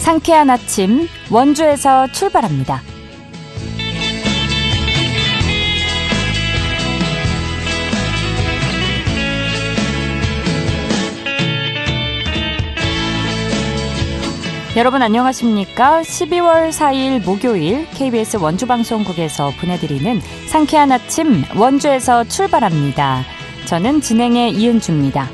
상쾌한 아침 원주에서 출발합니다. 여러분 안녕하십니까? 12월 4일 목요일 KBS 원주방송국에서 보내드리는 상쾌한 아침 원주에서 출발합니다. 저는 진행의 이은주입니다.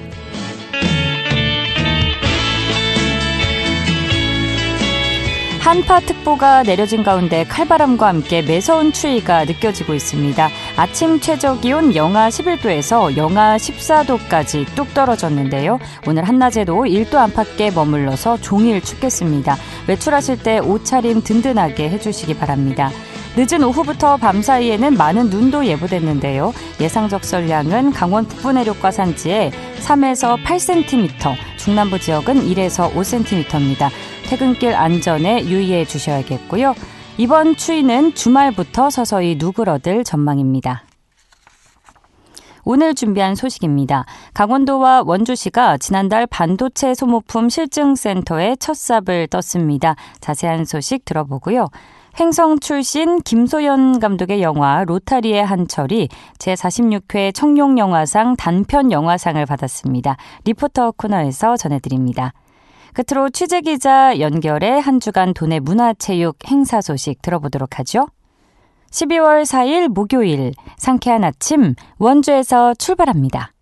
한파특보가 내려진 가운데 칼바람과 함께 매서운 추위가 느껴지고 있습니다. 아침 최저기온 영하 11도에서 영하 14도까지 뚝 떨어졌는데요. 오늘 한낮에도 1도 안팎에 머물러서 종일 춥겠습니다. 외출하실 때 옷차림 든든하게 해주시기 바랍니다. 늦은 오후부터 밤 사이에는 많은 눈도 예보됐는데요. 예상 적설량은 강원 북부 내륙과 산지에 3에서 8cm, 중남부 지역은 1에서 5cm입니다. 퇴근길 안전에 유의해 주셔야겠고요. 이번 추위는 주말부터 서서히 누그러들 전망입니다. 오늘 준비한 소식입니다. 강원도와 원주시가 지난달 반도체 소모품 실증센터에 첫 삽을 떴습니다. 자세한 소식 들어보고요. 횡성 출신 김소연 감독의 영화 로타리의 한철이 제46회 청룡영화상 단편영화상을 받았습니다. 리포터 코너에서 전해드립니다. 끝으로 취재기자 연결해 한 주간 도내 문화체육 행사 소식 들어보도록 하죠. 12월 4일 목요일 상쾌한 아침 원주에서 출발합니다.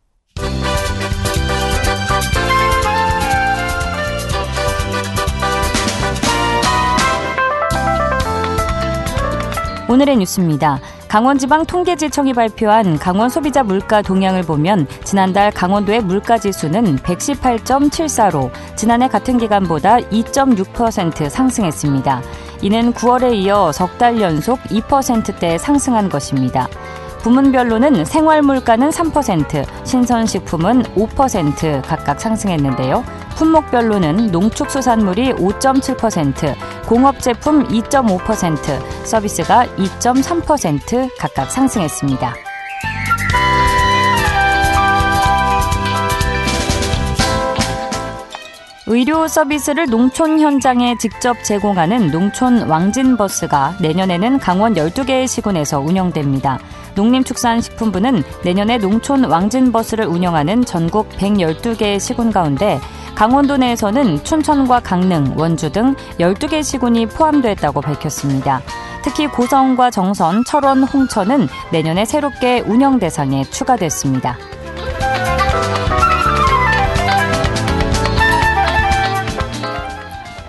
오늘의 뉴스입니다. 강원지방통계지청이 발표한 강원 소비자 물가 동향을 보면 지난달 강원도의 물가지수는 118.74로 지난해 같은 기간보다 2.6% 상승했습니다. 이는 9월에 이어 석 달 연속 2%대 상승한 것입니다. 부문별로는 생활물가는 3%, 신선식품은 5% 각각 상승했는데요. 품목별로는 농축수산물이 5.7%, 공업제품 2.5%, 서비스가 2.3% 각각 상승했습니다. 의료 서비스를 농촌 현장에 직접 제공하는 농촌 왕진버스가 내년에는 강원 12개의 시군에서 운영됩니다. 농림축산식품부는 내년에 농촌 왕진버스를 운영하는 전국 112개의 시군 가운데 강원도 내에서는 춘천과 강릉, 원주 등 12개 시군이 포함됐다고 밝혔습니다. 특히 고성과 정선, 철원, 홍천은 내년에 새롭게 운영 대상에 추가됐습니다.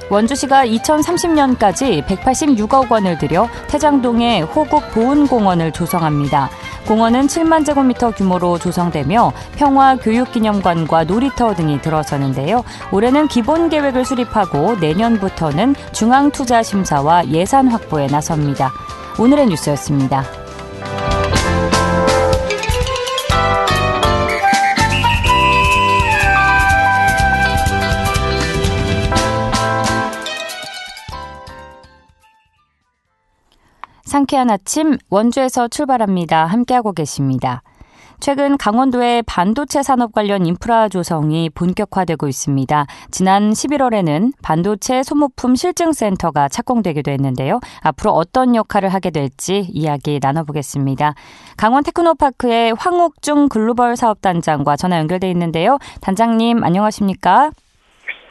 원주시가 2030년까지 186억 원을 들여 태장동에 호국보훈공원을 조성합니다. 공원은 7만 제곱미터 규모로 조성되며 평화교육기념관과 놀이터 등이 들어서는데요. 올해는 기본계획을 수립하고 내년부터는 중앙투자심사와 예산 확보에 나섭니다. 오늘의 뉴스였습니다. 상쾌한 아침 원주에서 출발합니다. 함께하고 계십니다. 최근 강원도의 반도체 산업 관련 인프라 조성이 본격화되고 있습니다. 지난 11월에는 반도체 소모품 실증센터가 착공되기도 했는데요. 앞으로 어떤 역할을 하게 될지 이야기 나눠보겠습니다. 강원 테크노파크의 황옥중 글로벌 사업단장과 전화 연결돼 있는데요. 단장님 안녕하십니까?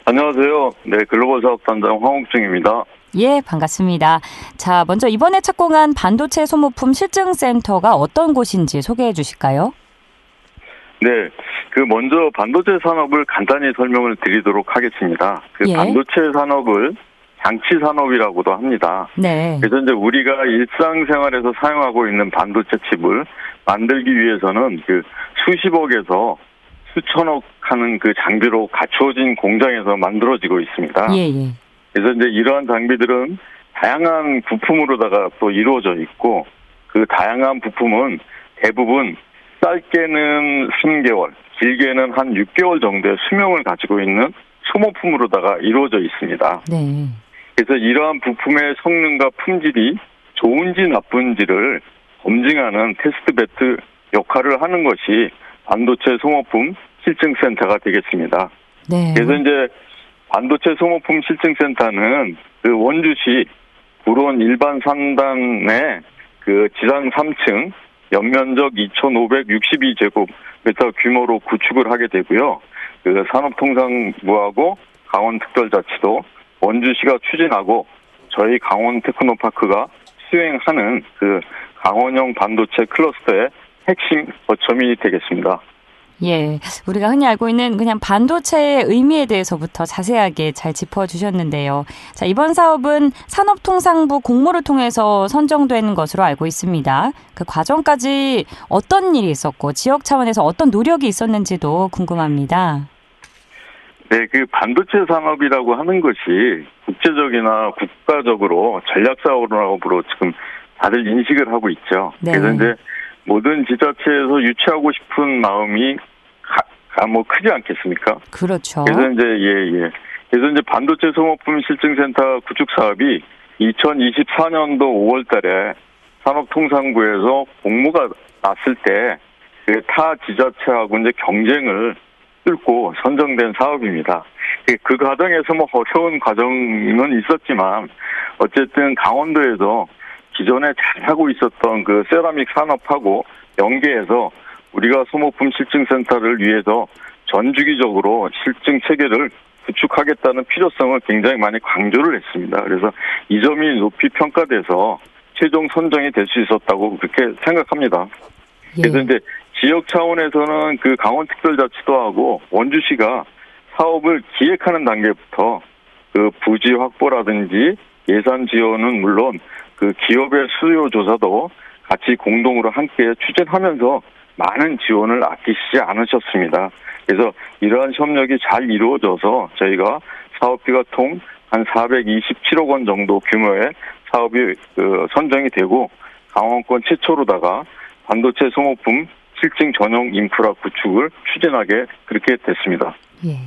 안녕하세요. 네, 글로벌 사업단장 황옥중입니다. 예, 반갑습니다. 자, 먼저 이번에 착공한 반도체 소모품 실증센터가 어떤 곳인지 소개해 주실까요? 네, 먼저 반도체 산업을 간단히 설명을 드리도록 하겠습니다. 예. 반도체 산업을 장치 산업이라고도 합니다. 네. 그래서 이제 우리가 일상생활에서 사용하고 있는 반도체 칩을 만들기 위해서는 수십억에서 수천억 하는 장비로 갖추어진 공장에서 만들어지고 있습니다. 예, 예. 그래서 이제 이러한 장비들은 다양한 부품으로다가 또 이루어져 있고 그 다양한 부품은 대부분 짧게는 3개월, 길게는 한 6개월 정도의 수명을 가지고 있는 소모품으로다가 이루어져 있습니다. 네. 그래서 이러한 부품의 성능과 품질이 좋은지 나쁜지를 검증하는 테스트 배드 역할을 하는 것이 반도체 소모품 실증센터가 되겠습니다. 네. 그래서 이제 반도체 소모품 실증센터는 그 원주시 구론 일반 산단의 그 지상 3층 연면적 2,562제곱미터 규모로 구축을 하게 되고요. 그 산업통상부하고 강원특별자치도 원주시가 추진하고 저희 강원테크노파크가 수행하는 그 강원형 반도체 클러스터의 핵심 거점이 되겠습니다. 예, 우리가 흔히 알고 있는 그냥 반도체의 의미에 대해서부터 자세하게 잘 짚어주셨는데요. 자, 이번 사업은 산업통상부 공모를 통해서 선정된 것으로 알고 있습니다. 그 과정까지 어떤 일이 있었고 지역 차원에서 어떤 노력이 있었는지도 궁금합니다. 네, 그 반도체 산업이라고 하는 것이 국제적이나 국가적으로 전략 사업으로 지금 다들 인식을 하고 있죠. 네. 그래서 이제 모든 지자체에서 유치하고 싶은 마음이 뭐 크지 않겠습니까? 그렇죠. 그래서 이제 그래서 이제 반도체 소모품 실증센터 구축 사업이 2024년도 5월달에 산업통상부에서 공모가 났을 때 그 타 지자체하고 이제 경쟁을 뚫고 선정된 사업입니다. 그 과정에서 뭐 어려운 과정은 있었지만 어쨌든 강원도에서 기존에 잘하고 있었던 그 세라믹 산업하고 연계해서 우리가 소모품 실증센터를 위해서 전주기적으로 실증 체계를 구축하겠다는 필요성을 굉장히 많이 강조를 했습니다. 그래서 이 점이 높이 평가돼서 최종 선정이 될 수 있었다고 그렇게 생각합니다. 그래서 이제 지역 차원에서는 그 강원특별자치도하고 원주시가 사업을 기획하는 단계부터 그 부지 확보라든지 예산 지원은 물론 그 기업의 수요 조사도 같이 공동으로 함께 추진하면서 많은 지원을 아끼시지 않으셨습니다. 그래서 이러한 협력이 잘 이루어져서 저희가 사업비가 통 한 427억 원 정도 규모의 사업이 선정이 되고 강원권 최초로다가 반도체 소모품 실증 전용 인프라 구축을 추진하게 그렇게 됐습니다. 예.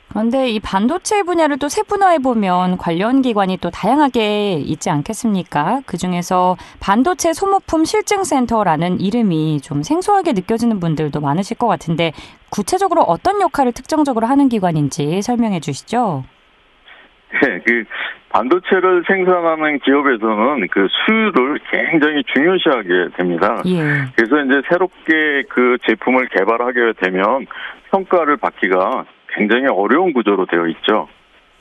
그런데 이 반도체 분야를 또 세분화해보면 관련 기관이 또 다양하게 있지 않겠습니까? 그중에서 반도체 소모품 실증센터라는 이름이 좀 생소하게 느껴지는 분들도 많으실 것 같은데 구체적으로 어떤 역할을 특정적으로 하는 기관인지 설명해 주시죠. 네, 그 반도체를 생산하는 기업에서는 그 수율을 굉장히 중요시하게 됩니다. 예. 그래서 이제 새롭게 그 제품을 개발하게 되면 평가를 받기가 굉장히 어려운 구조로 되어 있죠.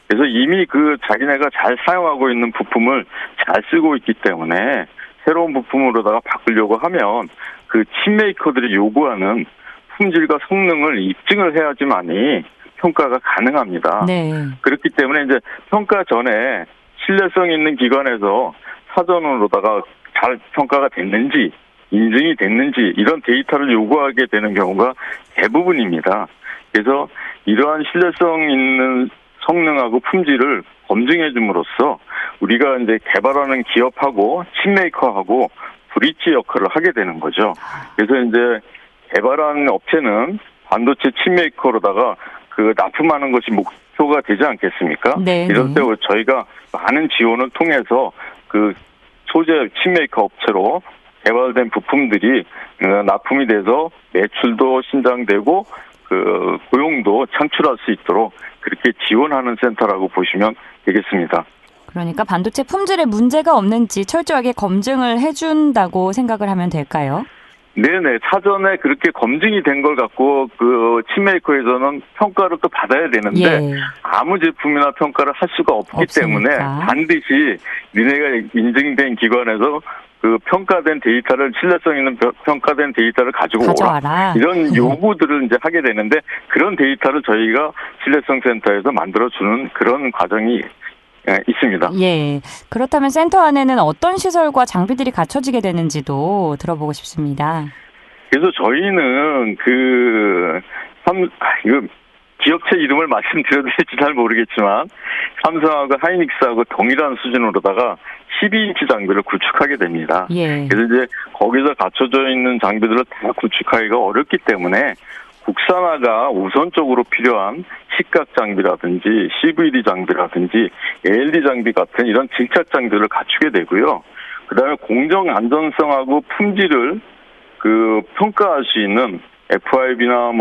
그래서 이미 그 자기네가 잘 사용하고 있는 부품을 잘 쓰고 있기 때문에 새로운 부품으로다가 바꾸려고 하면 그 칩메이커들이 요구하는 품질과 성능을 입증을 해야지만이 평가가 가능합니다. 네. 그렇기 때문에 이제 평가 전에 신뢰성 있는 기관에서 사전으로다가 잘 평가가 됐는지 인증이 됐는지 이런 데이터를 요구하게 되는 경우가 대부분입니다. 그래서 이러한 신뢰성 있는 성능하고 품질을 검증해 줌으로써 우리가 이제 개발하는 기업하고 칩메이커하고 브릿지 역할을 하게 되는 거죠. 그래서 이제 개발한 업체는 반도체 칩메이커로다가 그 납품하는 것이 목표가 되지 않겠습니까? 네. 이럴 때 저희가 많은 지원을 통해서 그 소재 칩메이커 업체로 개발된 부품들이 납품이 돼서 매출도 신장되고 그 고용도 창출할 수 있도록 그렇게 지원하는 센터라고 보시면 되겠습니다. 그러니까 반도체 품질에 문제가 없는지 철저하게 검증을 해준다고 생각을 하면 될까요? 네네. 사전에 그렇게 검증이 된 걸 갖고 그 칩메이커에서는 평가를 또 받아야 되는데 예. 아무 제품이나 평가를 할 수가 없기 없으니까. 때문에 반드시 니네가 인증된 기관에서 그 평가된 데이터를 신뢰성 있는 평가된 데이터를 가지고 가져와라. 오라. 이런 요구들을 이제 하게 되는데 그런 데이터를 저희가 신뢰성 센터에서 만들어주는 그런 과정이 있습니다. 예. 그렇다면 센터 안에는 어떤 시설과 장비들이 갖춰지게 되는지도 들어보고 싶습니다. 그래서 저희는 이거 기업체 이름을 말씀드려도 될지 잘 모르겠지만 삼성하고 하이닉스하고 동일한 수준으로다가 12인치 장비를 구축하게 됩니다. 예. 그래서 이제 거기서 갖춰져 있는 장비들을 다 구축하기가 어렵기 때문에 국산화가 우선적으로 필요한 식각 장비라든지 CVD 장비라든지 ALD 장비 같은 이런 증착 장비를 갖추게 되고요. 그다음에 공정 안전성하고 품질을 평가할 수 있는 FIB나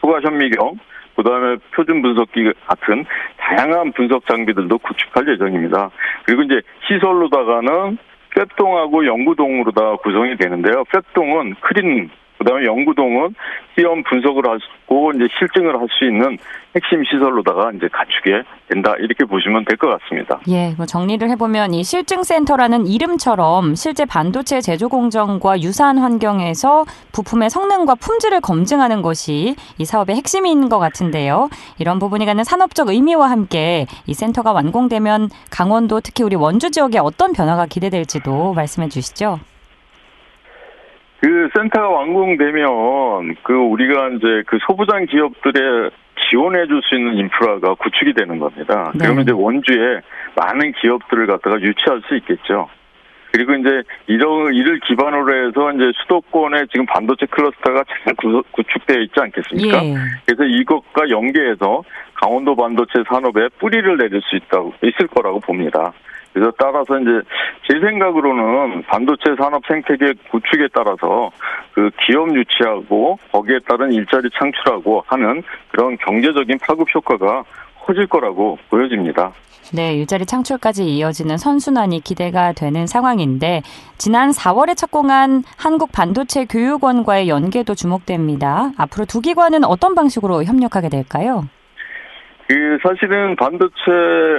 투과 현미경 그다음에 표준 분석기 같은 다양한 분석 장비들도 구축할 예정입니다. 그리고 이제 시설로다가는 쇳동하고 영구동으로 구성이 되는데요. 쇳동은 크린, 그다음에 영구동은 시험 분석을 하고 이제 실증을 할 수 있는 핵심 시설로다가 이제 갖추게 된다, 이렇게 보시면 될 것 같습니다. 예, 뭐 정리를 해보면 이 실증센터라는 이름처럼 실제 반도체 제조 공정과 유사한 환경에서 부품의 성능과 품질을 검증하는 것이 이 사업의 핵심인 것 같은데요. 이런 부분이 갖는 산업적 의미와 함께 이 센터가 완공되면 강원도, 특히 우리 원주 지역에 어떤 변화가 기대될지도 말씀해 주시죠. 그 센터가 완공되면 우리가 이제 소부장 기업들의 지원해 줄 수 있는 인프라가 구축이 되는 겁니다. 네. 그러면 이제 원주에 많은 기업들을 갖다가 유치할 수 있겠죠. 그리고 이제 이를 기반으로 해서 이제 수도권에 지금 반도체 클러스터가 잘 구축되어 있지 않겠습니까? 예. 그래서 이것과 연계해서 강원도 반도체 산업에 뿌리를 내릴 수 있을 거라고 봅니다. 그래서 따라서 이제 제 생각으로는 반도체 산업 생태계 구축에 따라서 기업 유치하고 거기에 따른 일자리 창출하고 하는 그런 경제적인 파급 효과가 커질 거라고 보여집니다. 네, 일자리 창출까지 이어지는 선순환이 기대가 되는 상황인데 지난 4월에 착공한 한국반도체교육원과의 연계도 주목됩니다. 앞으로 두 기관은 어떤 방식으로 협력하게 될까요? 사실은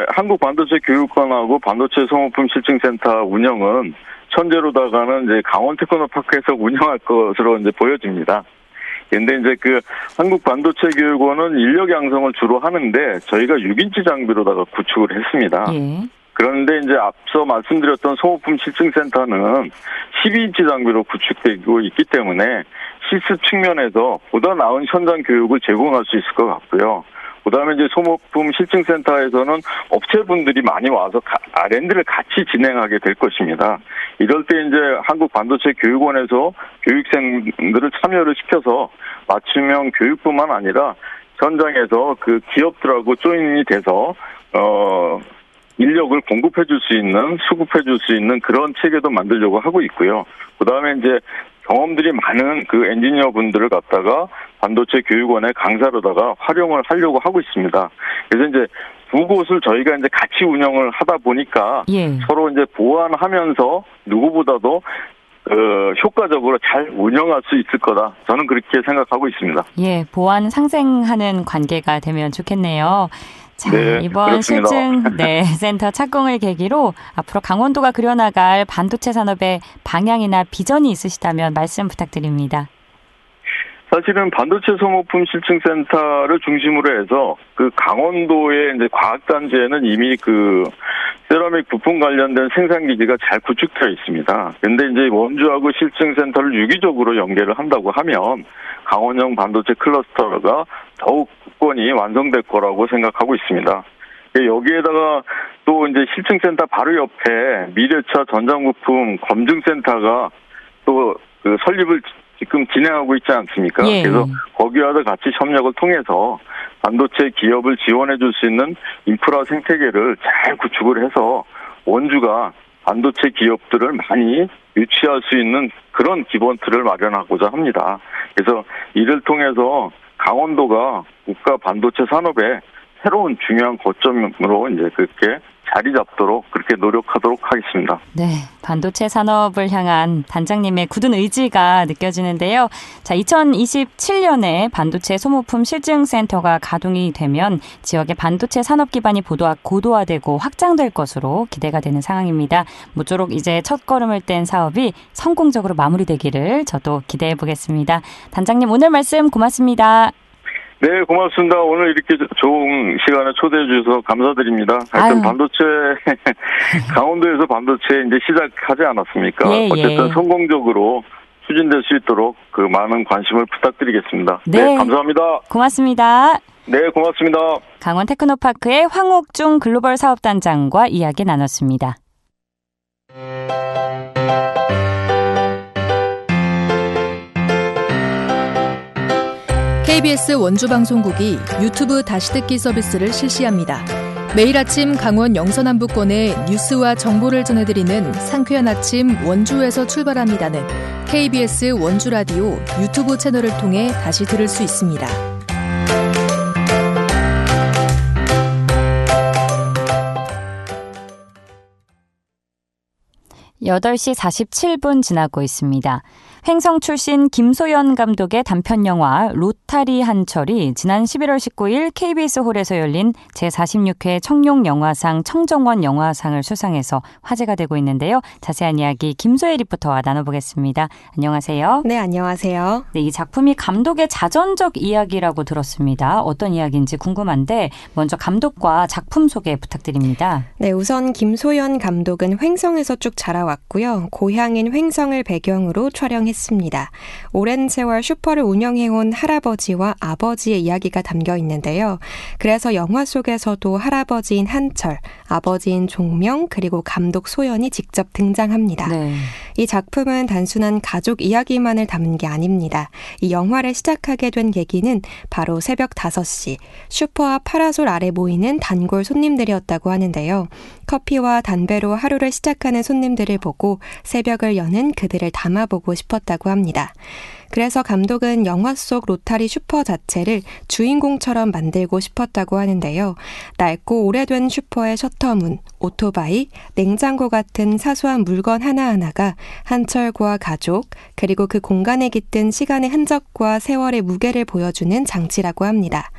한국반도체교육원하고 반도체 소모품 실증센터 운영은 현재로다가는 이제 강원 테크노파크에서 운영할 것으로 이제 보여집니다. 그런데 이제 한국반도체교육원은 인력 양성을 주로 하는데 저희가 6인치 장비로다가 구축을 했습니다. 예. 그런데 이제 앞서 말씀드렸던 소모품 실증센터는 12인치 장비로 구축되고 있기 때문에 실습 측면에서 보다 나은 현장 교육을 제공할 수 있을 것 같고요. 그다음에 이제 소모품 실증센터에서는 업체분들이 많이 와서 R&D를 같이 진행하게 될 것입니다. 이럴 때 이제 한국반도체교육원에서 교육생들을 참여를 시켜서 맞춤형 교육뿐만 아니라 현장에서 기업들하고 조인이 돼서 인력을 공급해 줄 수 있는, 수급해 줄 수 있는 그런 체계도 만들려고 하고 있고요. 그다음에 이제 경험들이 많은 엔지니어 분들을 갖다가 반도체 교육원의 강사로다가 활용을 하려고 하고 있습니다. 그래서 이제 두 곳을 저희가 이제 같이 운영을 하다 보니까 예. 서로 이제 보완하면서 누구보다도 효과적으로 잘 운영할 수 있을 거다. 저는 그렇게 생각하고 있습니다. 예, 보완 상생하는 관계가 되면 좋겠네요. 자, 네, 이번 그렇습니다. 실증 센터 착공을 계기로 앞으로 강원도가 그려나갈 반도체 산업의 방향이나 비전이 있으시다면 말씀 부탁드립니다. 사실은 반도체 소모품 실증센터를 중심으로 해서 강원도의 이제 과학단지에는 이미 세라믹 부품 관련된 생산 기지가 잘 구축되어 있습니다. 그런데 이제 원주하고 실증센터를 유기적으로 연계를 한다고 하면 강원형 반도체 클러스터가 더욱 굳건히 완성될 거라고 생각하고 있습니다. 여기에다가 또 이제 실증센터 바로 옆에 미래차 전장부품 검증센터가 또 설립을 지금 진행하고 있지 않습니까? 예. 그래서 거기와도 같이 협력을 통해서 반도체 기업을 지원해 줄 수 있는 인프라 생태계를 잘 구축을 해서 원주가 반도체 기업들을 많이 유치할 수 있는 그런 기본 틀을 마련하고자 합니다. 그래서 이를 통해서 강원도가 국가 반도체 산업의 새로운 중요한 거점으로 이제 그렇게 자리 잡도록 그렇게 노력하도록 하겠습니다. 네, 반도체 산업을 향한 단장님의 굳은 의지가 느껴지는데요. 자, 2027년에 반도체 소모품 실증센터가 가동이 되면 지역의 반도체 산업 기반이 고도화되고 확장될 것으로 기대가 되는 상황입니다. 모쪼록 이제 첫걸음을 뗀 사업이 성공적으로 마무리되기를 저도 기대해 보겠습니다. 단장님, 오늘 말씀 고맙습니다. 네, 고맙습니다. 오늘 이렇게 좋은 시간에 초대해 주셔서 감사드립니다. 하여튼 반도체, 강원도에서 반도체 이제 시작하지 않았습니까? 예, 어쨌든 예. 성공적으로 추진될 수 있도록 많은 관심을 부탁드리겠습니다. 네, 감사합니다. 고맙습니다. 네, 고맙습니다. 강원 테크노파크의 황옥중 글로벌 사업단장과 이야기 나눴습니다. KBS 원주방송국이 유튜브 다시 듣기 서비스를 실시합니다. 매일 아침 강원 영서남부권의 뉴스와 정보를 전해드리는 상쾌한 아침 원주에서 출발합니다는 KBS 원주라디오 유튜브 채널을 통해 다시 들을 수 있습니다. 8시 47분 지나고 있습니다. 횡성 출신 김소연 감독의 단편 영화 로타리 한철이 지난 11월 19일 KBS 홀에서 열린 제46회 청룡영화상 청정원 영화상을 수상해서 화제가 되고 있는데요. 자세한 이야기 김소혜 리포터와 나눠보겠습니다. 안녕하세요. 네, 안녕하세요. 네, 이 작품이 감독의 자전적 이야기라고 들었습니다. 어떤 이야기인지 궁금한데 먼저 감독과 작품 소개 부탁드립니다. 네, 우선 김소연 감독은 횡성에서 쭉 자라왔고요. 고향인 횡성을 배경으로 촬영했습니다. 오랜 세월 슈퍼를 운영해온 할아버지와 아버지의 이야기가 담겨 있는데요. 그래서 영화 속에서도 할아버지인 한철, 아버지인 종명, 그리고 감독 소연이 직접 등장합니다. 네. 이 작품은 단순한 가족 이야기만을 담은 게 아닙니다. 이 영화를 시작하게 된 계기는 바로 새벽 5시, 슈퍼 앞 파라솔 아래 모이는 단골 손님들이었다고 하는데요. 커피와 담배로 하루를 시작하는 손님들을 보고 새벽을 여는 그들을 담아보고 싶었다고 합니다. 그래서 감독은 영화 속 로타리 슈퍼 자체를 주인공처럼 만들고 싶었다고 하는데요. 낡고 오래된 슈퍼의 셔터문, 오토바이, 냉장고 같은 사소한 물건 하나하나가 한철과 가족, 그리고 그 공간에 깃든 시간의 흔적과 세월의 무게를 보여주는 장치라고 합니다.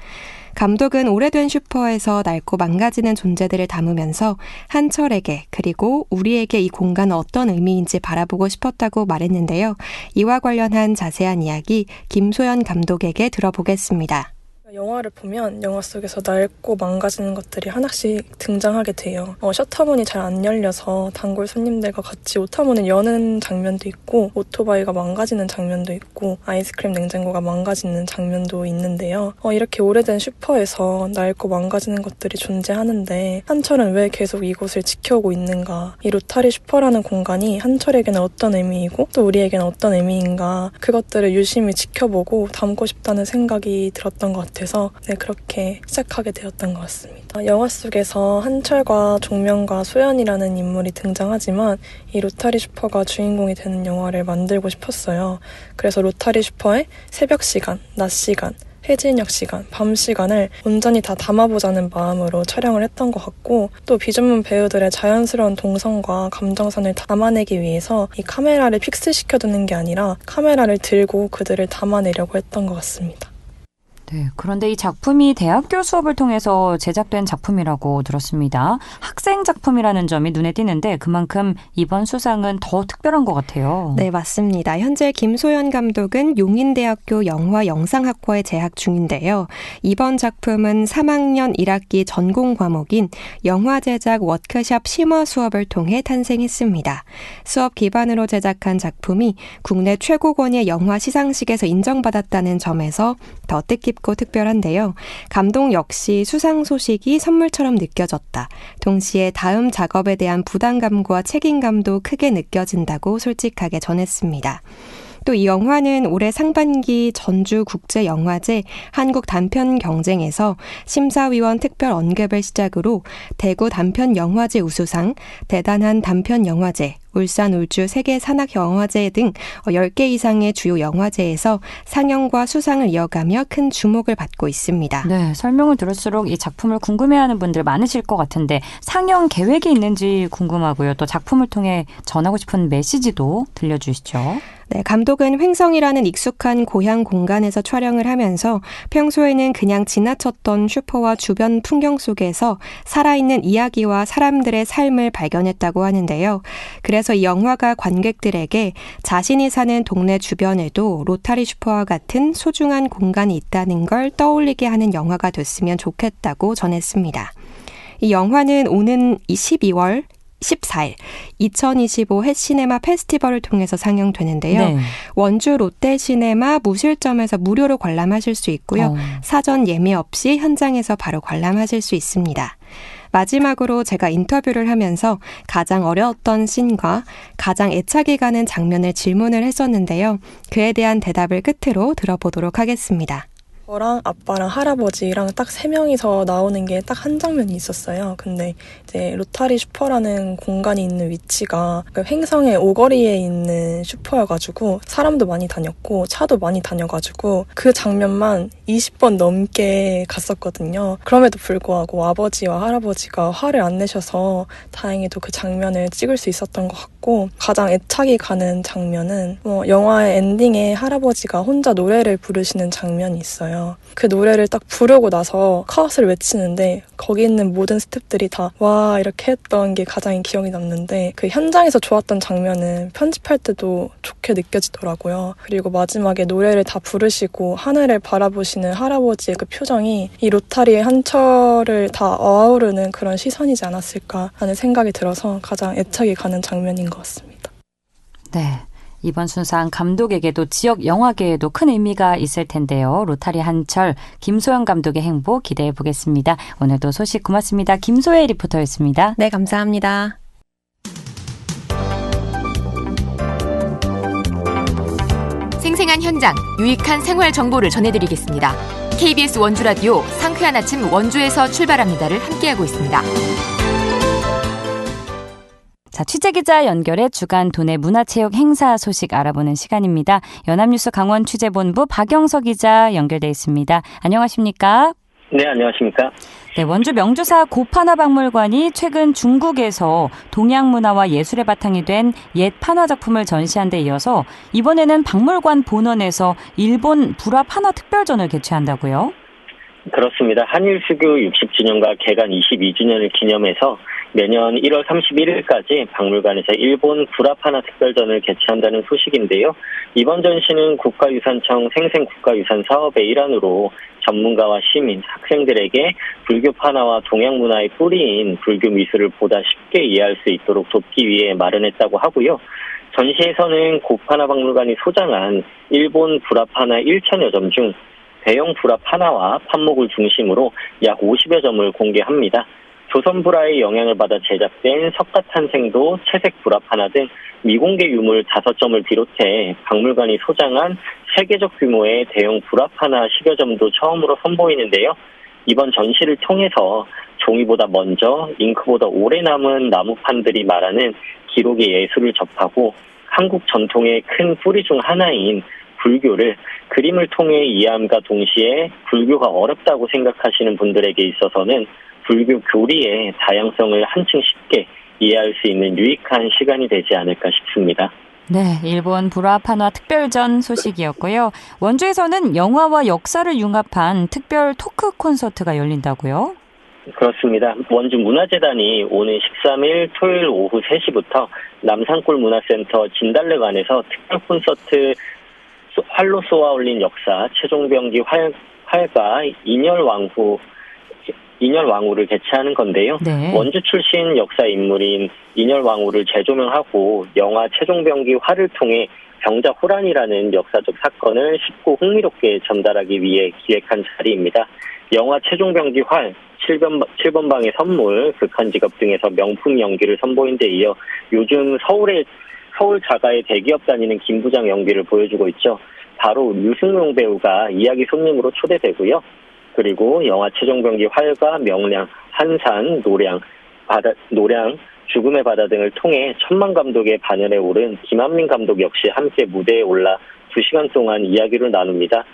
감독은 오래된 슈퍼에서 낡고 망가지는 존재들을 담으면서 한철에게 그리고 우리에게 이 공간은 어떤 의미인지 바라보고 싶었다고 말했는데요. 이와 관련한 자세한 이야기 김소연 감독에게 들어보겠습니다. 영화를 보면 영화 속에서 낡고 망가지는 것들이 하나씩 등장하게 돼요. 셔터문이 잘 안 열려서 단골 손님들과 같이 오타문을 여는 장면도 있고 오토바이가 망가지는 장면도 있고 아이스크림 냉장고가 망가지는 장면도 있는데요. 이렇게 오래된 슈퍼에서 낡고 망가지는 것들이 존재하는데 한철은 왜 계속 이곳을 지켜오고 있는가? 이 로타리 슈퍼라는 공간이 한철에게는 어떤 의미이고 또 우리에게는 어떤 의미인가? 그것들을 유심히 지켜보고 담고 싶다는 생각이 들었던 것 같아요. 그래서 그렇게 시작하게 되었던 것 같습니다. 영화 속에서 한철과 종명과 소연이라는 인물이 등장하지만 이 로타리 슈퍼가 주인공이 되는 영화를 만들고 싶었어요. 그래서 로타리 슈퍼의 새벽 시간, 낮 시간, 해질녘 시간, 밤 시간을 온전히 다 담아보자는 마음으로 촬영을 했던 것 같고 또 비전문 배우들의 자연스러운 동선과 감정선을 담아내기 위해서 이 카메라를 픽스시켜두는 게 아니라 카메라를 들고 그들을 담아내려고 했던 것 같습니다. 네, 그런데 이 작품이 대학교 수업을 통해서 제작된 작품이라고 들었습니다. 학생 작품이라는 점이 눈에 띄는데 그만큼 이번 수상은 더 특별한 것 같아요. 네, 맞습니다. 현재 김소연 감독은 용인대학교 영화영상학과에 재학 중인데요. 이번 작품은 3학년 1학기 전공 과목인 영화 제작 워크숍 심화 수업을 통해 탄생했습니다. 수업 기반으로 제작한 작품이 국내 최고권의 영화 시상식에서 인정받았다는 점에서 더 뜻깊고 특별한데요. 감독 역시 수상 소식이 선물처럼 느껴졌다. 동시에 다음 작업에 대한 부담감과 책임감도 크게 느껴진다고 솔직하게 전했습니다. 또 이 영화는 올해 상반기 전주국제영화제 한국 단편 경쟁에서 심사위원 특별 언급을 시작으로 대구 단편영화제 우수상, 대단한 단편영화제, 울산 울주 세계 산악영화제 등 10개 이상의 주요 영화제에서 상영과 수상을 이어가며 큰 주목을 받고 있습니다. 네, 설명을 들을수록 이 작품을 궁금해하는 분들 많으실 것 같은데 상영 계획이 있는지 궁금하고요. 또 작품을 통해 전하고 싶은 메시지도 들려주시죠. 네, 감독은 횡성이라는 익숙한 고향 공간에서 촬영을 하면서 평소에는 그냥 지나쳤던 슈퍼와 주변 풍경 속에서 살아있는 이야기와 사람들의 삶을 발견했다고 하는데요. 그래서 이 영화가 관객들에게 자신이 사는 동네 주변에도 로타리 슈퍼와 같은 소중한 공간이 있다는 걸 떠올리게 하는 영화가 됐으면 좋겠다고 전했습니다. 이 영화는 오는 12월 14일 2025 햇시네마 페스티벌을 통해서 상영되는데요. 네. 원주 롯데시네마 무실점에서 무료로 관람하실 수 있고요. 사전 예매 없이 현장에서 바로 관람하실 수 있습니다. 마지막으로 제가 인터뷰를 하면서 가장 어려웠던 씬과 가장 애착이 가는 장면을 질문을 했었는데요. 그에 대한 대답을 끝으로 들어보도록 하겠습니다. 저랑 아빠랑 할아버지랑 딱 3명이서 나오는 게 딱 한 장면이 있었어요. 근데 이제 로타리 슈퍼라는 공간이 있는 위치가 그 횡성의 오거리에 있는 슈퍼여가지고 사람도 많이 다녔고 차도 많이 다녀가지고 그 장면만 20번 넘게 갔었거든요. 그럼에도 불구하고 아버지와 할아버지가 화를 안 내셔서 다행히도 그 장면을 찍을 수 있었던 것 같고, 가장 애착이 가는 장면은 영화의 엔딩에 할아버지가 혼자 노래를 부르시는 장면이 있어요. 그 노래를 딱 부르고 나서 카오스를 외치는데 거기 있는 모든 스태프들이 다 와 이렇게 했던 게 가장 기억이 남는데, 그 현장에서 좋았던 장면은 편집할 때도 좋게 느껴지더라고요. 그리고 마지막에 노래를 다 부르시고 하늘을 바라보시는 할아버지의 그 표정이 이 로타리의 한철을 다 어우르는 그런 시선이지 않았을까 하는 생각이 들어서 가장 애착이 가는 장면인 것 같습니다. 네. 이번 순상 감독에게도 지역 영화계에도 큰 의미가 있을 텐데요. 로타리 한철, 김소영 감독의 행보 기대해 보겠습니다. 오늘도 소식 고맙습니다. 김소혜 리포터였습니다. 네, 감사합니다. 생생한 현장, 유익한 생활 정보를 전해드리겠습니다. KBS 원주라디오 상쾌한 아침 원주에서 출발합니다를 함께하고 있습니다. 자, 취재기자 연결해 주간 도내 문화체육 행사 소식 알아보는 시간입니다. 연합뉴스 강원 취재본부 박영석 기자 연결돼 있습니다. 안녕하십니까? 네, 안녕하십니까? 네, 원주 명주사 고판화박물관이 최근 중국에서 동양 문화와 예술의 바탕이 된 옛 판화 작품을 전시한 데 이어서 이번에는 박물관 본원에서 일본 불화 판화 특별전을 개최한다고요? 그렇습니다. 한일 수교 60주년과 개관 22주년을 기념해서 내년 1월 31일까지 박물관에서 일본 불화판화 특별전을 개최한다는 소식인데요. 이번 전시는 국가유산청 생생국가유산 사업의 일환으로 전문가와 시민, 학생들에게 불교 판화와 동양 문화의 뿌리인 불교 미술을 보다 쉽게 이해할 수 있도록 돕기 위해 마련했다고 하고요. 전시에서는 고판화 박물관이 소장한 일본 불화판화 1천여 점 중 대형 불화 판화와 판목을 중심으로 약 50여 점을 공개합니다. 조선 불화의 영향을 받아 제작된 석가탄생도, 채색 불화 판화 등 미공개 유물 5점을 비롯해 박물관이 소장한 세계적 규모의 대형 불화 판화 10여 점도 처음으로 선보이는데요. 이번 전시를 통해서 종이보다 먼저 잉크보다 오래 남은 나무판들이 말하는 기록의 예술을 접하고 한국 전통의 큰 뿌리 중 하나인 불교를 그림을 통해 이해함과 동시에 불교가 어렵다고 생각하시는 분들에게 있어서는 불교 교리의 다양성을 한층 쉽게 이해할 수 있는 유익한 시간이 되지 않을까 싶습니다. 네, 일본 불화 판화 특별전 소식이었고요. 원주에서는 영화와 역사를 융합한 특별 토크 콘서트가 열린다고요? 그렇습니다. 원주 문화재단이 오는 13일 토요일 오후 3시부터 남산골 문화센터 진달래관에서 특별 콘서트 활로 쏘아 올린 역사 최종병기 활과 인열왕후를 개최하는 건데요. 네. 원주 출신 역사 인물인 인열왕후를 재조명하고 영화 최종병기 활을 통해 병자 호란이라는 역사적 사건을 쉽고 흥미롭게 전달하기 위해 기획한 자리입니다. 영화 최종병기 활, 7번 방의 선물, 극한 직업 등에서 명품 연기를 선보인 데 이어 요즘 서울 자가의 대기업 다니는 김 부장 연기를 보여주고 있죠. 바로 류승룡 배우가 이야기 손님으로 초대되고요. 그리고 영화 최종병기 활과 명량, 한산, 노량, 죽음의 바다 등을 통해 천만 감독의 반열에 오른 김한민 감독 역시 함께 무대에 올라 2시간 동안 이야기를 나눕니다.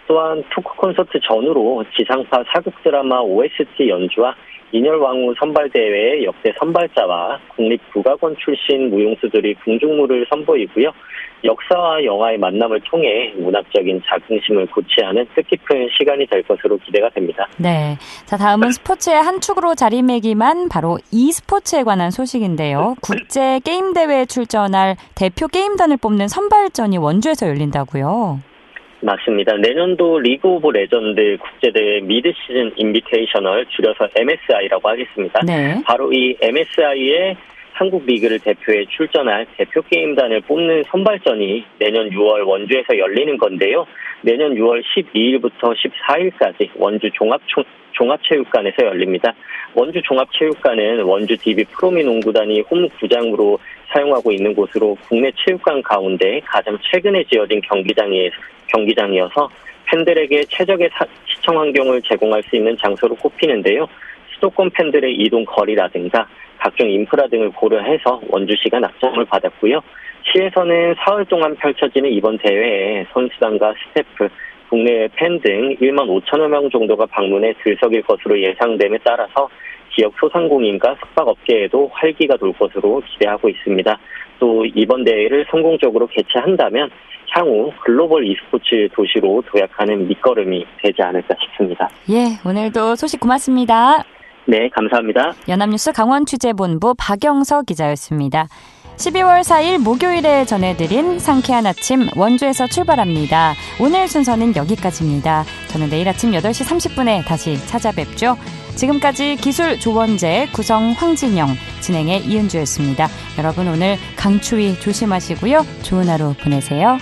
또한 토크 콘서트 전후로 지상파 사극 드라마 OST 연주와 인열왕후 선발대회의 역대 선발자와 국립국악원 출신 무용수들이 궁중무를 선보이고요. 역사와 영화의 만남을 통해 문학적인 자긍심을 고취하는 뜻깊은 시간이 될 것으로 기대가 됩니다. 네, 자 다음은 스포츠의 한 축으로 자리매김한 바로 e스포츠에 관한 소식인데요. 국제 게임 대회에 출전할 대표 게임단을 뽑는 선발전이 원주에서 열린다고요? 맞습니다. 내년도 리그 오브 레전드 국제대회 미드시즌 인비테이셔널, 줄여서 MSI라고 하겠습니다. 네. 바로 이 MSI의 한국 리그를 대표해 출전할 대표 게임단을 뽑는 선발전이 내년 6월 원주에서 열리는 건데요. 내년 6월 12일부터 14일까지 원주 종합체육관에서 열립니다. 원주 종합체육관은 원주 DB 프로미 농구단이 홈 구장으로 사용하고 있는 곳으로 국내 체육관 가운데 가장 최근에 지어진 경기장이어서 팬들에게 최적의 시청 환경을 제공할 수 있는 장소로 꼽히는데요. 수도권 팬들의 이동 거리라든가 각종 인프라 등을 고려해서 원주시가 낙점을 받았고요. 시에서는 사흘 동안 펼쳐지는 이번 대회에 선수단과 스태프, 국내 팬 등 1만 5천여 명 정도가 방문해 들썩일 것으로 예상됨에 따라서 지역 소상공인과 숙박업계에도 활기가 돌 것으로 기대하고 있습니다. 또 이번 대회를 성공적으로 개최한다면 향후 글로벌 e스포츠 도시로 도약하는 밑거름이 되지 않을까 싶습니다. 예, 오늘도 소식 고맙습니다. 네, 감사합니다. 연합뉴스 강원취재본부 박영서 기자였습니다. 12월 4일 목요일에 전해드린 상쾌한 아침 원주에서 출발합니다. 오늘 순서는 여기까지입니다. 저는 내일 아침 8시 30분에 다시 찾아뵙죠. 지금까지 기술 조원재, 구성 황진영, 진행의 이은주였습니다. 여러분 오늘 강추위 조심하시고요. 좋은 하루 보내세요.